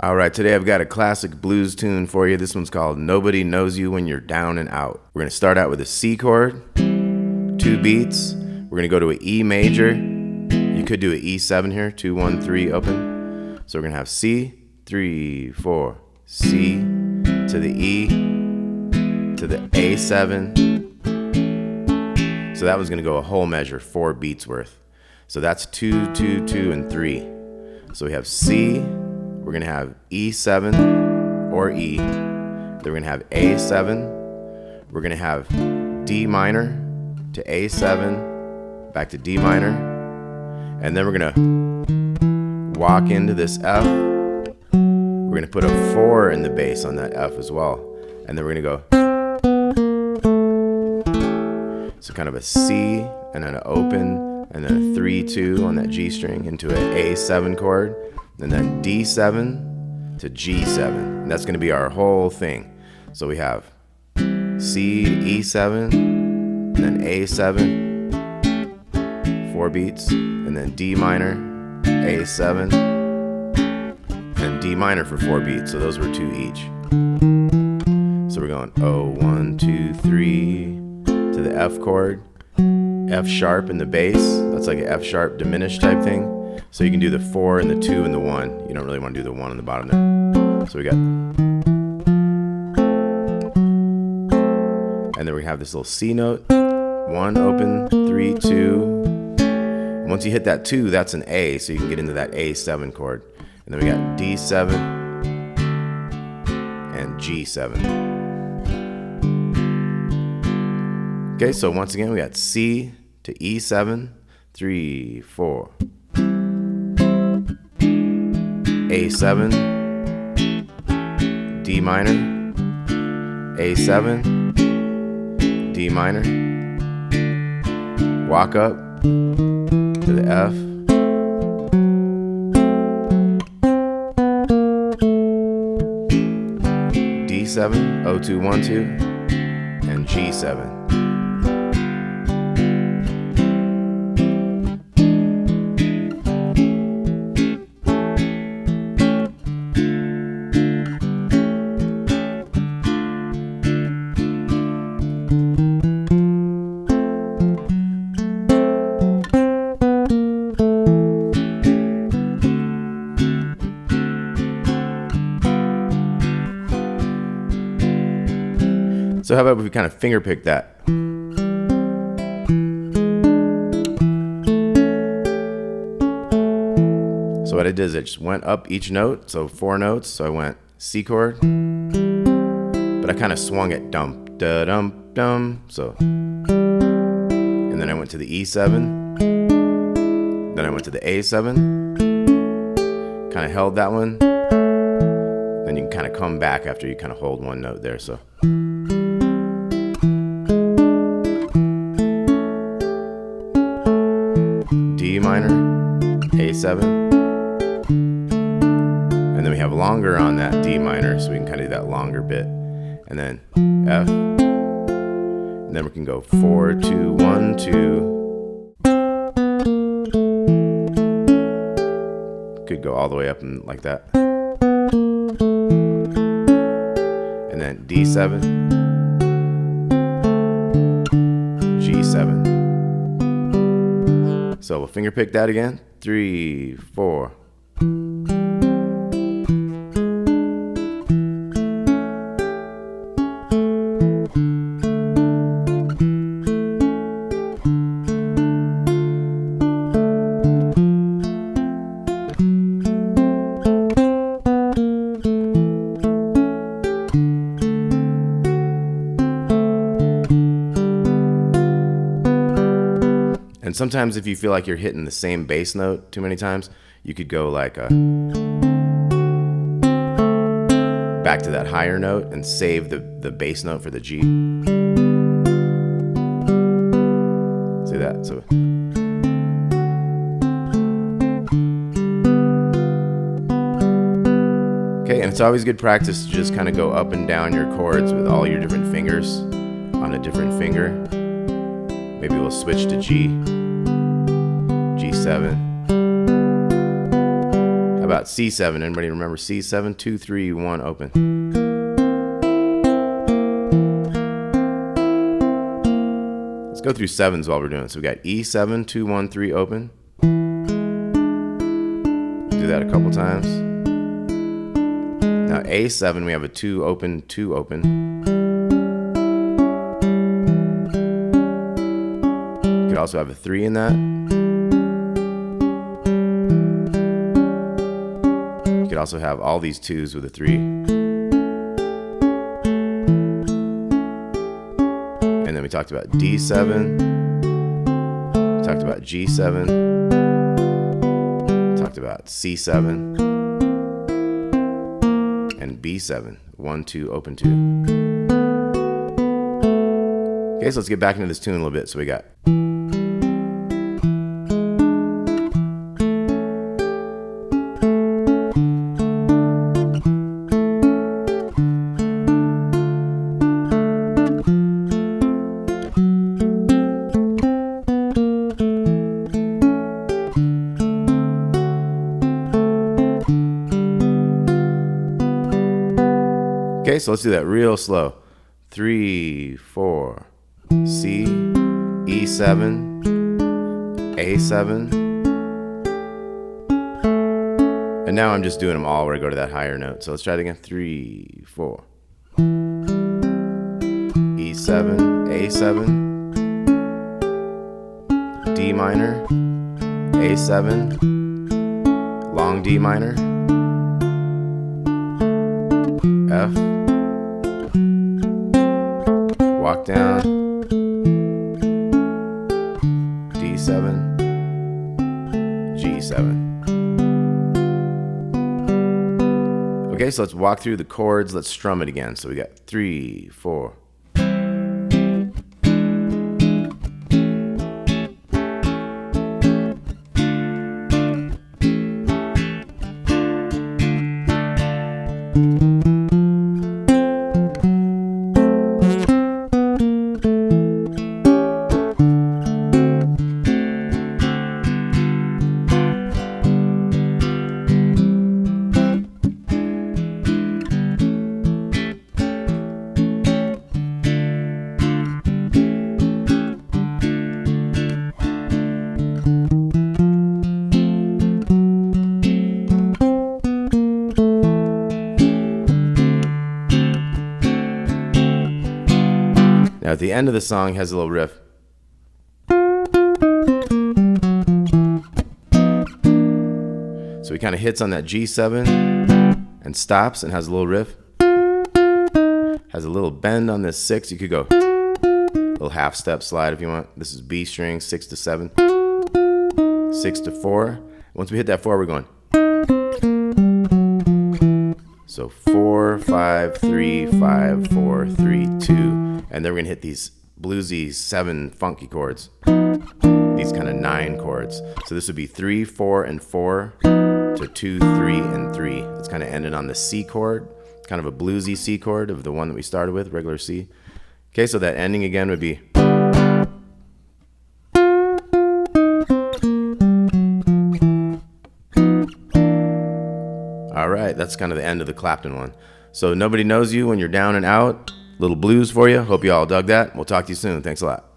All right, today I've got a classic blues tune for you. This one's called Nobody Knows You When You're Down and Out. We're going to start out with a C chord, 2 beats. We're going to go to an E major. You could do an E7 here, 2, 1, 3, open. So we're going to have C, 3, 4, C to the E to the A7. So that one's going to go a whole measure, 4 beats worth. So that's 2, 2, 2, and 3. So we have C. We're going to have E7 or E. Then we're going to have A7. We're going to have D minor to A7, back to D minor. And then we're going to walk into this F. We're going to put a 4 in the bass on that F as well. And then we're going to go. So kind of a C and then an open and then a 3, 2 on that G string into an A7 chord. And then D7 to G7. And that's going to be our whole thing. So we have C to E7, and then A7, 4 beats, and then D minor, A7, and D minor for 4 beats. So those were 2 each. So we're going 0, 1, 2, 3 to the F chord, F sharp in the bass. That's like an F sharp diminished type thing. So you can do the 4 and the 2 and the 1. You don't really want to do the 1 on the bottom there. So we got, and then we have this little C note, 1 open, 3, 2. And once you hit that 2, that's an A, so you can get into that A7 chord. And then we got D7 and G7. Okay, so once again we got C to E7, 3, 4. A7, D minor, A7, D minor, walk up to the F, D7, 0, 2, 1, 2, and G7. So how about if we kind of finger pick that? So what I did is I just went up each note, so 4 notes. So I went C chord, but I kind of swung it dum da dum dum. So, and then I went to the E7, then I went to the A7, kind of held that one. Then you can kind of come back after you kind of hold one note there. So. D minor, A7, and then we have longer on that D minor, so we can kind of do that longer bit, and then F, and then we can go 4, 2, 1, 2, could go all the way up and like that, and then D7, G7. So we'll finger pick that again. 3, 4. And sometimes if you feel like you're hitting the same bass note too many times, you could go like a back to that higher note and save the bass note for the G. See that? So okay, and it's always good practice to just kind of go up and down your chords with all your different fingers on a different finger. Maybe we'll switch to G, G7. about C7? Anybody remember C7? 2, 3, 1, open. Let's go through sevens while we're doing it. So we got E7, 2, 1, 3, open. Do that a couple times. Now A7, we have a 2 open, 2 open. You could also have a 3 in that. You could also have all these 2s with a 3. And then we talked about D7. We talked about G7. We talked about C7. And B7. 1, 2, open 2. Okay, so let's get back into this tune a little bit. So we got. Okay, so let's do that real slow. 3, 4, C, E7, A7. And now I'm just doing them all where I go to that higher note. So let's try it again. 3, 4. E7, A7, D minor, A7, long D minor, F, walk down, D7, G7. Okay, so let's walk through the chords. Let's strum it again. So we got 3, 4. Now at the end of the song has a little riff. So he kind of hits on that G7 and stops and has a little riff. Has a little bend on this 6. You could go a little half step slide if you want. This is B string, 6 to 7, 6 to 4. Once we hit that 4, we're going. So 4, 5, 3, 5, 4, 3, 2. And then we're going to hit these bluesy 7 funky chords. These kind of 9 chords. So this would be 3, 4, and 4 to 2, 3, and 3. It's kind of ended on the C chord. Kind of a bluesy C chord of the one that we started with, regular C. Okay, so that ending again would be. All right, that's kind of the end of the Clapton one. So Nobody Knows You when you're down and out. Little blues for you. Hope you all dug that. We'll talk to you soon. Thanks a lot.